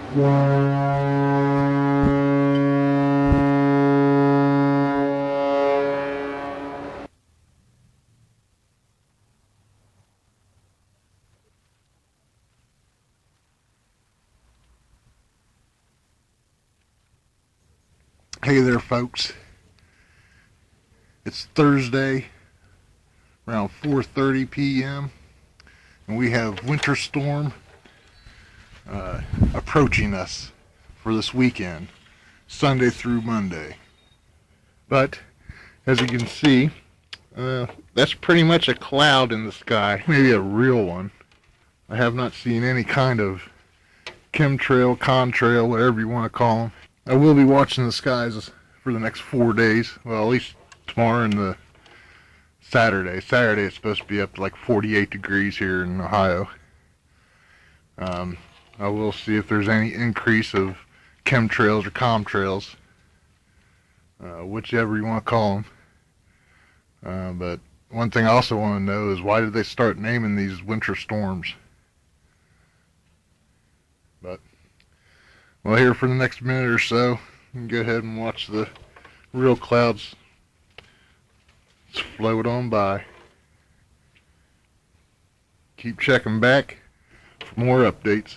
Hey there, folks. It's Thursday, around 4:30 p.m., and we have winter storm approaching us for this weekend, Sunday through Monday. But as you can see, that's pretty much a cloud in the sky, maybe a real one. I have not seen any kind of chemtrail, contrail, whatever you want to call them. I will be watching the skies for the next 4 days. Well, at least tomorrow and the Saturday. Saturday it's supposed to be up to like 48 degrees here in Ohio. I will see if there's any increase of chemtrails or contrails, whichever you want to call them. But one thing I also want to know is, why did they start naming these winter storms? But, well, here for the next minute or so, you can go ahead and watch the real clouds float on by. Keep checking back for more updates.